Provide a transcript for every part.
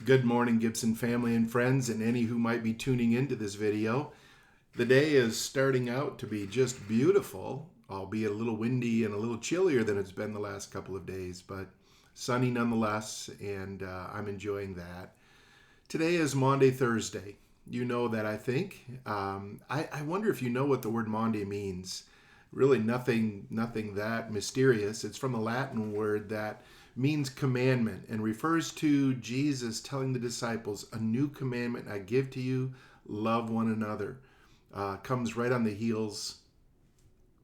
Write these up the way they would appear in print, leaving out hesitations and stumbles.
Good morning, Gibson family and friends, and any who might be tuning into this video. The day is starting out to be just beautiful, albeit a little windy and a little chillier than it's been the last couple of days, but sunny nonetheless, and I'm enjoying that. Today is Maundy Thursday. You know that, I think. I wonder if you know what the word Maundy means. Really, nothing that mysterious. It's from a Latin word that means commandment and refers to Jesus telling the disciples, "A new commandment I give to you: love one another." Comes right on the heels,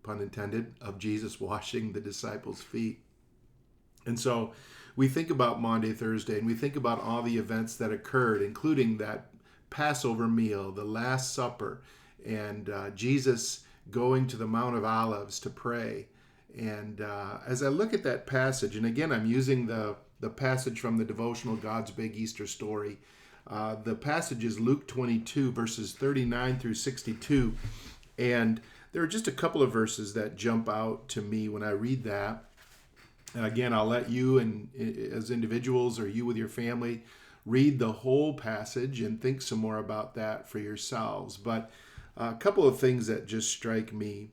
pun intended, of Jesus washing the disciples' feet. And so we think about Maundy Thursday and we think about all the events that occurred, including that Passover meal, the Last Supper, and Jesus going to the Mount of Olives to pray. And as I look at that passage, and again, I'm using the passage from the devotional God's Big Easter Story. The passage is Luke 22, verses 39 through 62. And there are just a couple of verses that jump out to me when I read that. And again, I'll let you and as individuals or you with your family read the whole passage and think some more about that for yourselves. But a couple of things that just strike me.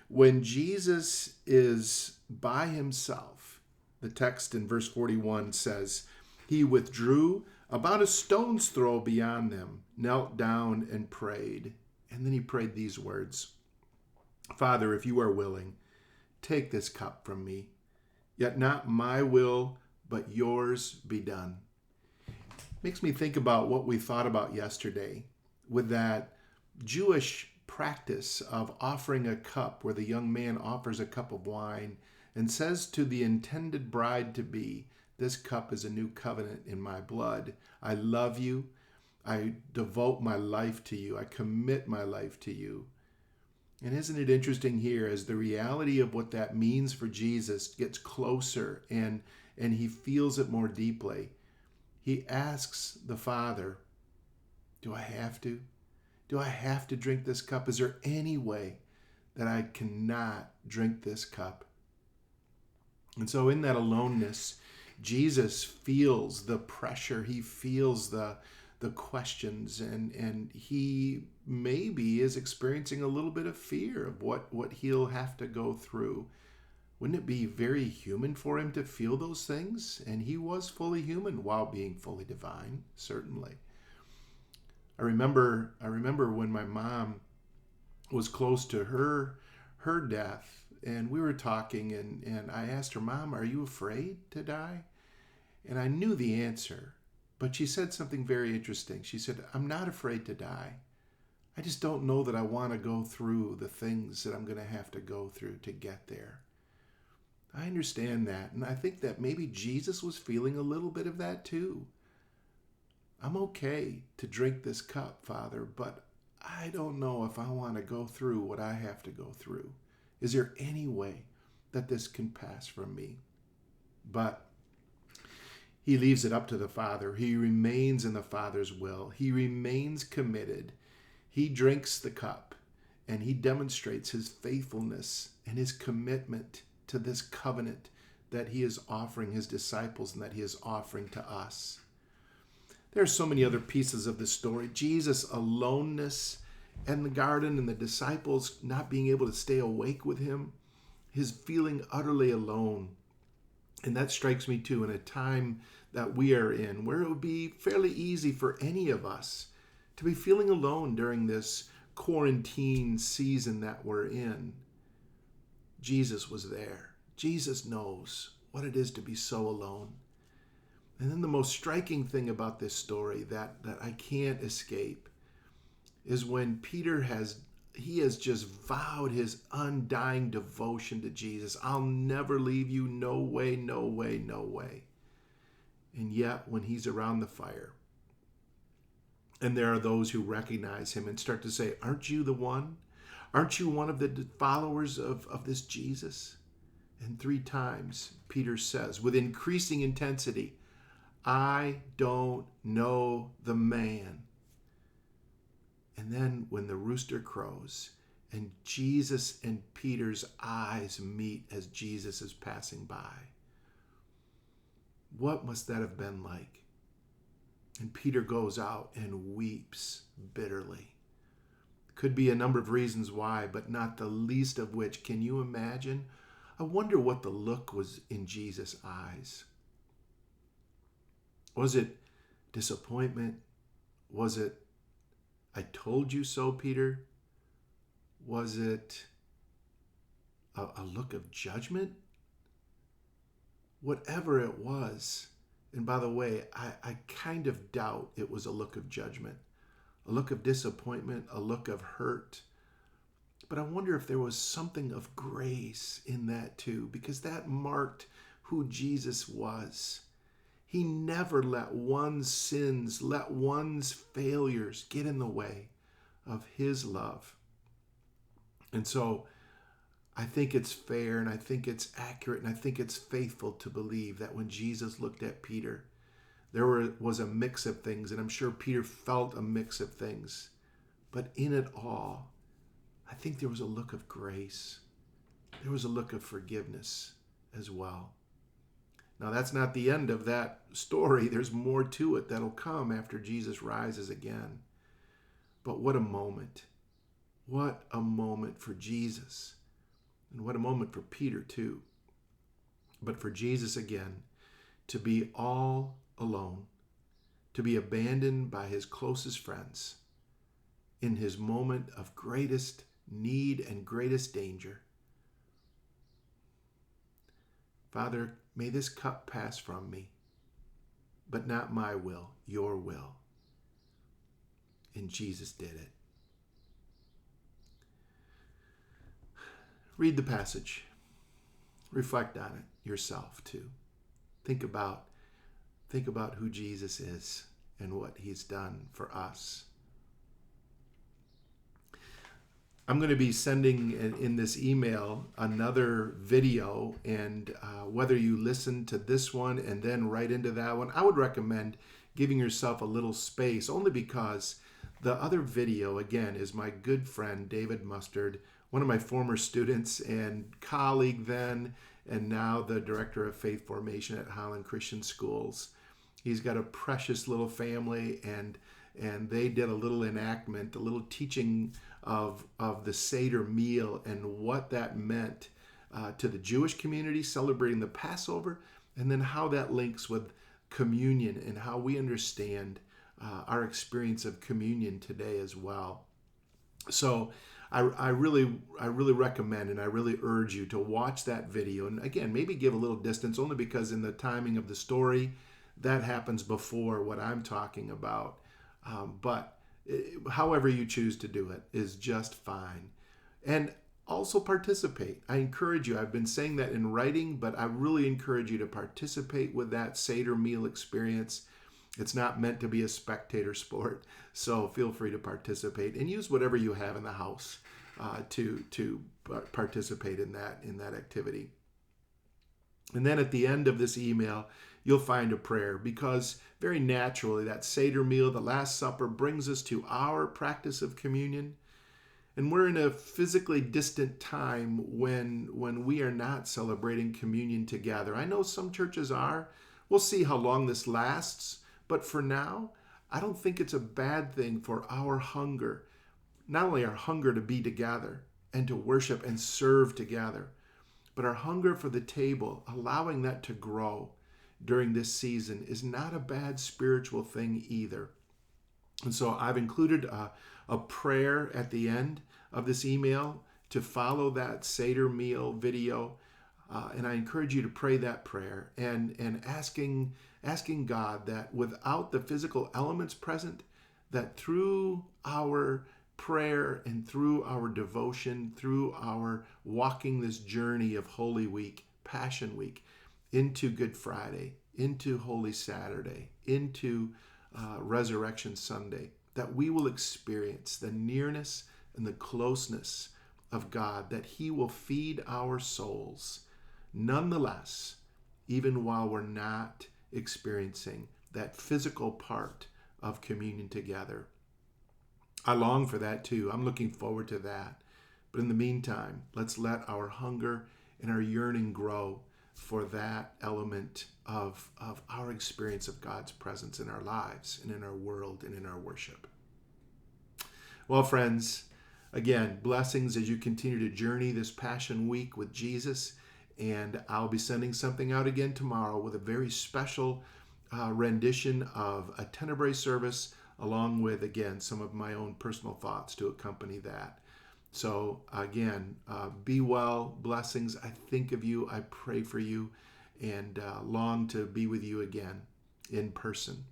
When Jesus is by himself, the text in verse 41 says, he withdrew about a stone's throw beyond them, knelt down and prayed. And then he prayed these words: Father, if you are willing, take this cup from me. Yet not my will, but yours be done. Makes me think about what we thought about yesterday with that Jewish practice of offering a cup, where the young man offers a cup of wine and says to the intended bride-to-be, "This cup is a new covenant in my blood. I love you. I devote my life to you. I commit my life to you." And isn't it interesting here, as the reality of what that means for Jesus gets closer and he feels it more deeply, he asks the Father, do I have to? Do I have to drink this cup? Is there any way that I cannot drink this cup? And so in that aloneness, Jesus feels the pressure. He feels the questions, and he maybe is experiencing a little bit of fear of what he'll have to go through. Wouldn't it be very human for him to feel those things? And he was fully human while being fully divine, certainly. I remember when my mom was close to her death, and we were talking, and I asked her, "Mom, are you afraid to die?" And I knew the answer, but she said something very interesting. She said, "I'm not afraid to die. I just don't know that I want to go through the things that I'm going to have to go through to get there." I understand that, and I think that maybe Jesus was feeling a little bit of that too. I'm okay to drink this cup, Father, but I don't know if I want to go through what I have to go through. Is there any way that this can pass from me? But he leaves it up to the Father. He remains in the Father's will. He remains committed. He drinks the cup, and he demonstrates his faithfulness and his commitment to this covenant that he is offering his disciples and that he is offering to us. There are so many other pieces of this story. Jesus' aloneness in the garden and the disciples not being able to stay awake with him, his feeling utterly alone. And that strikes me too in a time that we are in, where it would be fairly easy for any of us to be feeling alone during this quarantine season that we're in. Jesus was there. Jesus knows what it is to be so alone. And then the most striking thing about this story that I can't escape is when Peter has just vowed his undying devotion to Jesus. "I'll never leave you. No way, no way, no way." And yet, when he's around the fire, and there are those who recognize him and start to say, "Aren't you the one? Aren't you one of the followers of this Jesus?" And 3 times, Peter says, with increasing intensity, "I don't know the man." And then when the rooster crows and Jesus and Peter's eyes meet as Jesus is passing by, what must that have been like? And Peter goes out and weeps bitterly. Could be a number of reasons why, but not the least of which, can you imagine? I wonder what the look was in Jesus' eyes. Was it disappointment? Was it, I told you so, Peter? Was it a look of judgment? Whatever it was, and by the way, I kind of doubt it was a look of judgment, a look of disappointment, a look of hurt. But I wonder if there was something of grace in that too, because that marked who Jesus was. He never let one's sins, let one's failures get in the way of his love. And so I think it's fair, and I think it's accurate, and I think it's faithful to believe that when Jesus looked at Peter, there was a mix of things, and I'm sure Peter felt a mix of things. But in it all, I think there was a look of grace. There was a look of forgiveness as well. Now, that's not the end of that story. There's more to it that'll come after Jesus rises again. But what a moment. What a moment for Jesus. And what a moment for Peter, too. But for Jesus again, to be all alone, to be abandoned by his closest friends in his moment of greatest need and greatest danger. Father, may this cup pass from me, but not my will, your will. And Jesus did it. Read the passage. Reflect on it yourself too. Think about who Jesus is and what he's done for us. I'm going to be sending in this email another video, and whether you listen to this one and then right into that one, I would recommend giving yourself a little space, only because the other video, again, is my good friend David Mustard, one of my former students and colleague then, and now the director of faith formation at Holland Christian Schools. He's got a precious little family, and they did a little enactment, a little teaching of the Seder meal and what that meant to the Jewish community celebrating the Passover, and then how that links with communion and how we understand our experience of communion today as well. So I really recommend, and I really urge you to watch that video, and again, maybe give a little distance, only because in the timing of the story, that happens before what I'm talking about. But however you choose to do it is just fine. And also participate. I encourage you. I've been saying that in writing, but I really encourage you to participate with that Seder meal experience. It's not meant to be a spectator sport, so feel free to participate and use whatever you have in the house to participate in that activity. And then at the end of this email, you'll find a prayer, because very naturally that Seder meal, the Last Supper, brings us to our practice of communion. And we're in a physically distant time when we are not celebrating communion together. I know some churches are. We'll see how long this lasts. But for now, I don't think it's a bad thing for our hunger, not only our hunger to be together and to worship and serve together, but our hunger for the table, allowing that to grow during this season is not a bad spiritual thing either. And so I've included a prayer at the end of this email to follow that Seder meal video. And I encourage you to pray that prayer and asking God that without the physical elements present, that through our prayer and through our devotion, through our walking this journey of Holy Week, Passion Week, into Good Friday, into Holy Saturday, into Resurrection Sunday, that we will experience the nearness and the closeness of God, that he will feed our souls nonetheless, even while we're not experiencing that physical part of communion together. I long for that too. I'm looking forward to that. But in the meantime, let's let our hunger and our yearning grow for that element of our experience of God's presence in our lives and in our world and in our worship. Well, friends, again, blessings as you continue to journey this Passion Week with Jesus. And I'll be sending something out again tomorrow with a very special rendition of a Tenebrae service, along with, again, some of my own personal thoughts to accompany that. So, again, be well, blessings. I think of you, I pray for you, and long to be with you again in person.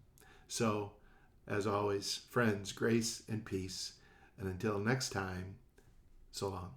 So, as always, friends, grace and peace. And until next time, so long.